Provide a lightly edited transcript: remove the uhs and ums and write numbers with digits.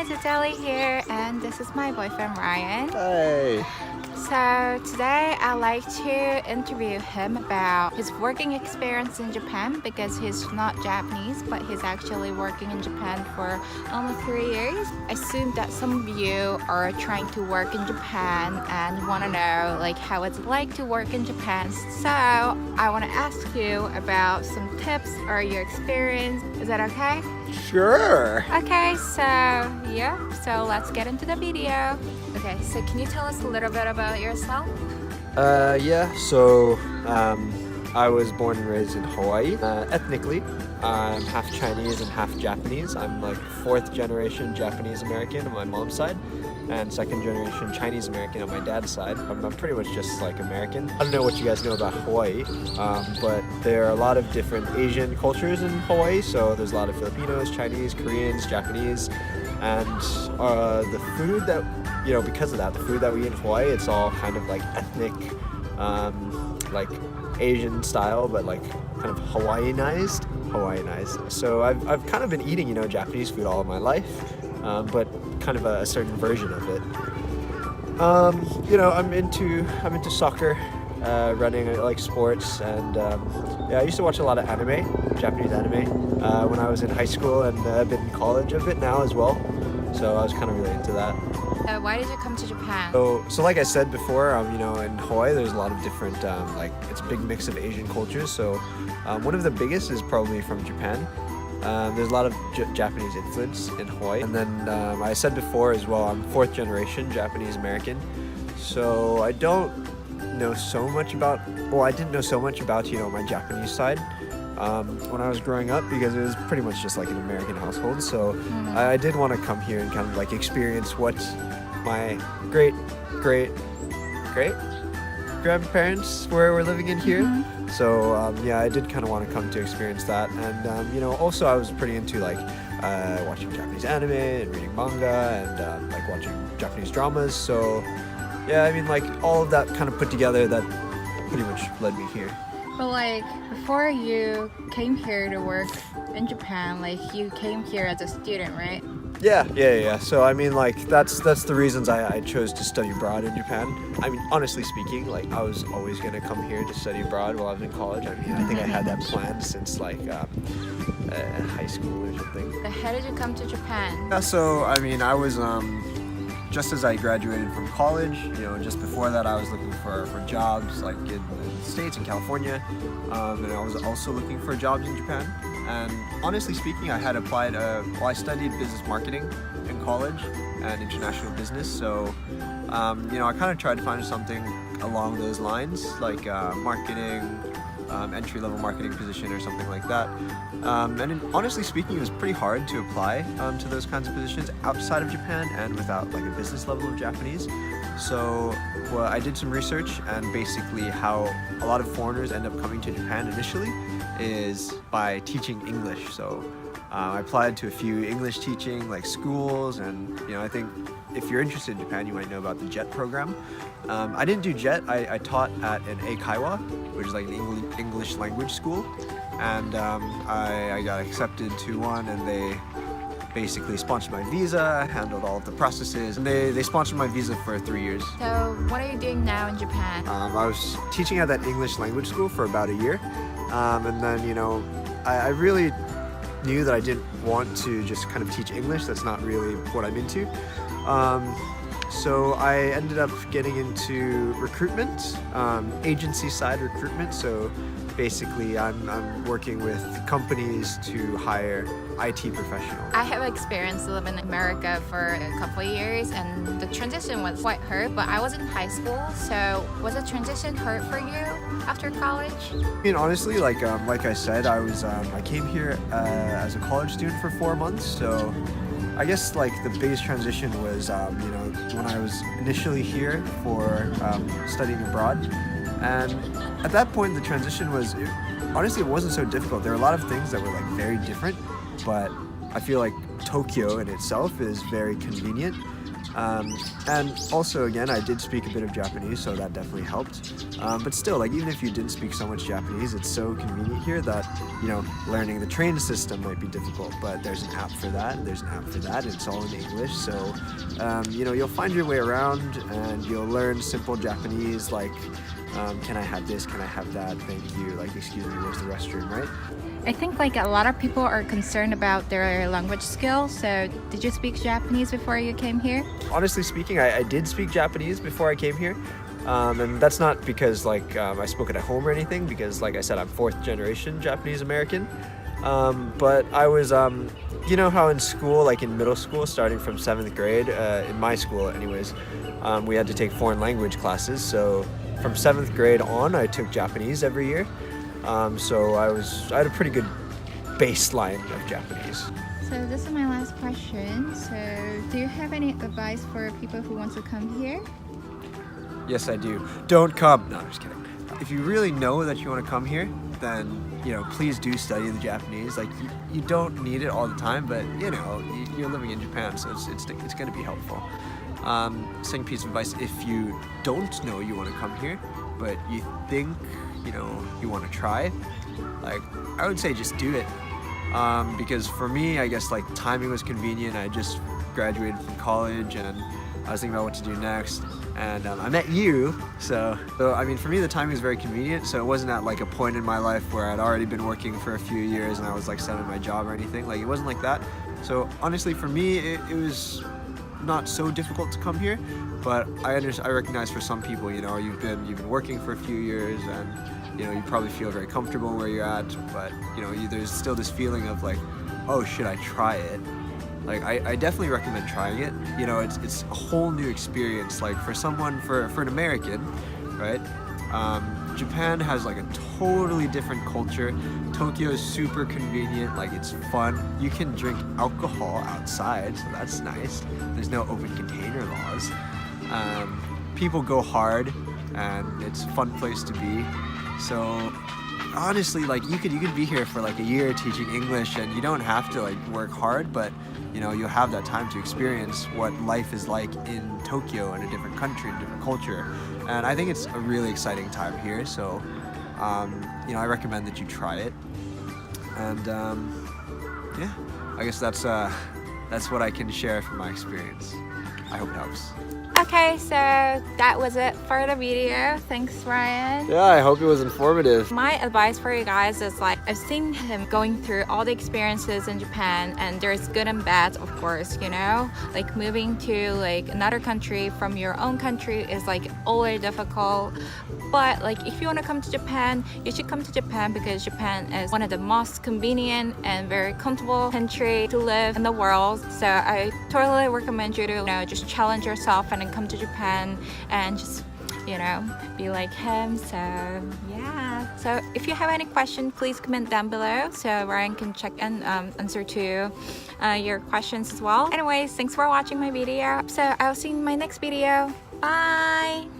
guys, it's Ellie here, and this is my boyfriend Ryan. Hey. So today I'd like to interview him about his working experience in Japan because he's not Japanese, but he's actually working in Japan for almost 3 years. I assume that some of you are trying to work in Japan and want to know like how it's like to work in Japan. So I want to ask you about some tips or your experience. Is that okay? Sure. Okay, so let's get into the video. Okay, so can you tell us a little bit about yourself? I was born and raised in Hawaii. Ethnically, I'm half Chinese and half Japanese. I'm like 4th generation Japanese American on my mom's side and 2nd generation Chinese American on my dad's side. I'm pretty much just like American. I don't know what you guys know about Hawaii, but there are a lot of different Asian cultures in Hawaii. So there's a lot of Filipinos, Chinese, Koreans, Japanese, and the food that, because of that, the food that we eat in Hawaii, it's all kind of like ethnic, like Asian style, but like kind of Hawaiianized. So I've kind of been eating, Japanese food all of my life, but kind of a certain version of it. I'm into soccer, running, I like sports, and I used to watch a lot of anime, Japanese anime, when I was in high school and a bit in college, a bit now as well. So I was kind of related to that. Why did you come to Japan? So like I said before, in Hawaii there's a lot of different, it's a big mix of Asian cultures. So one of the biggest is probably from Japan. There's a lot of Japanese influence in Hawaii. And then I said before as well, I'm 4th generation Japanese American. So I don't know so much about, I didn't know so much about, my Japanese side when I was growing up, because it was pretty much just like an American household. So I did want to come here and kind of like experience what my great grandparents were living in here. So I did kind of want to come to experience that. And also I was pretty into like watching Japanese anime and reading manga and like watching Japanese dramas. So like all of that kind of put together, that pretty much led me here. But like before you came here to work in Japan, like you came here as a student, right? Yeah. So that's the reasons I chose to study abroad in Japan. I mean, honestly speaking, like I was always gonna come here to study abroad while I was in college. I mean, I think I had that planned since like high school or something. So how did you come to Japan? I was just as I graduated from college, just before that I was looking for jobs like in the States, in California, and I was also looking for jobs in Japan. And honestly speaking, I had applied, I studied business marketing in college and international business, so I kind of tried to find something along those lines, like marketing, entry-level marketing position or something like that. Honestly speaking, it was pretty hard to apply to those kinds of positions outside of Japan and without like a business level of Japanese. So I did some research, and basically how a lot of foreigners end up coming to Japan initially is by teaching English. So I applied to a few English teaching like schools, and I think if you're interested in Japan, you might know about the JET program. I didn't do JET. I taught at an Eikaiwa, which is like an English language school, and I got accepted to one, and they basically sponsored my visa, handled all of the processes, and they sponsored my visa for 3 years. So what are you doing now in Japan? I was teaching at that English language school for about a year, and then I really knew that I didn't want to just kind of teach English. That's not really what I'm into. So I ended up getting into recruitment, agency side recruitment. So basically I'm working with companies to hire IT professionals. I have experience living in America for a couple of years, and the transition was quite hard, but I was in high school. So was the transition hard for you after college? I mean, honestly, like I said, I came here as a college student for 4 months. So I guess like the biggest transition was, when I was initially here for studying abroad. And at that point, the transition was, honestly, it wasn't so difficult. There were a lot of things that were like very different, but I feel like Tokyo in itself is very convenient. And also, again, I did speak a bit of Japanese, so that definitely helped. But still, like, even if you didn't speak so much Japanese, it's so convenient here that, you know, learning the train system might be difficult, but there's an app for that, and there's an app for that, and it's all in English. So, you know, you'll find your way around, and you'll learn simple Japanese, like, can I have this, can I have that, thank you, like, excuse me, where's the restroom, right? I think like a lot of people are concerned about their language skills. So did you speak Japanese before you came here? Honestly speaking, I did speak Japanese before I came here. And that's not because like I spoke it at home or anything, because like I said, I'm 4th generation Japanese American. But I was, you know how in school, like in middle school, starting from 7th grade, in my school anyways, we had to take foreign language classes. So from 7th grade on, I took Japanese every year. So I had a pretty good baseline of Japanese. So this is my last question. So do you have any advice for people who want to come here? Yes, I do. Don't come. No, I'm just kidding. If you really know that you want to come here, then, you know, please do study the Japanese. Like, you don't need it all the time, but, you know, you're living in Japan, so it's going to be helpful. Second piece of advice, if you don't know you want to come here, but you think, you know, you want to try, like, I would say just do it. Because for me, I guess, like, timing was convenient. I just graduated from college, and I was thinking about what to do next. And I met you, so I mean, for me, the timing was very convenient. So it wasn't at like a point in my life where I'd already been working for a few years and I was like set in my job or anything. Like, it wasn't like that. So honestly, for me, it was not so difficult to come here. But I recognize for some people, you know, you've been working for a few years, and you know, you probably feel very comfortable where you're at. But you know, there's still this feeling of like, oh, should I try it? Like, I definitely recommend trying it. You know, it's a whole new experience. Like, for an American, right? Japan has like a totally different culture. Tokyo is super convenient. Like, it's fun. You can drink alcohol outside, so that's nice. There's no open container laws. People go hard, and it's a fun place to be. So honestly, like, you could be here for like a year teaching English, and you don't have to like work hard, but you know, you'll have that time to experience what life is like in Tokyo, in a different country, in a different culture. And I think it's a really exciting time here. So, you know, I recommend that you try it. And yeah, I guess that's what I can share from my experience. I hope it helps. Okay, so that was it for the video. Thanks, Ryan. Yeah, I hope it was informative. My advice for you guys is like, I've seen him going through all the experiences in Japan, and there's good and bad, of course, you know? Like, moving to like another country from your own country is like always difficult. But like, if you want to come to Japan, you should come to Japan because Japan is one of the most convenient and very comfortable country to live in the world. So I totally recommend you to, you know, just challenge yourself and then come to Japan and just, you know, be like him. So yeah, so if you have any questions, please comment down below so Ryan can check and answer to your questions as well. Anyways, thanks for watching my video. So I'll see you in my next video. Bye.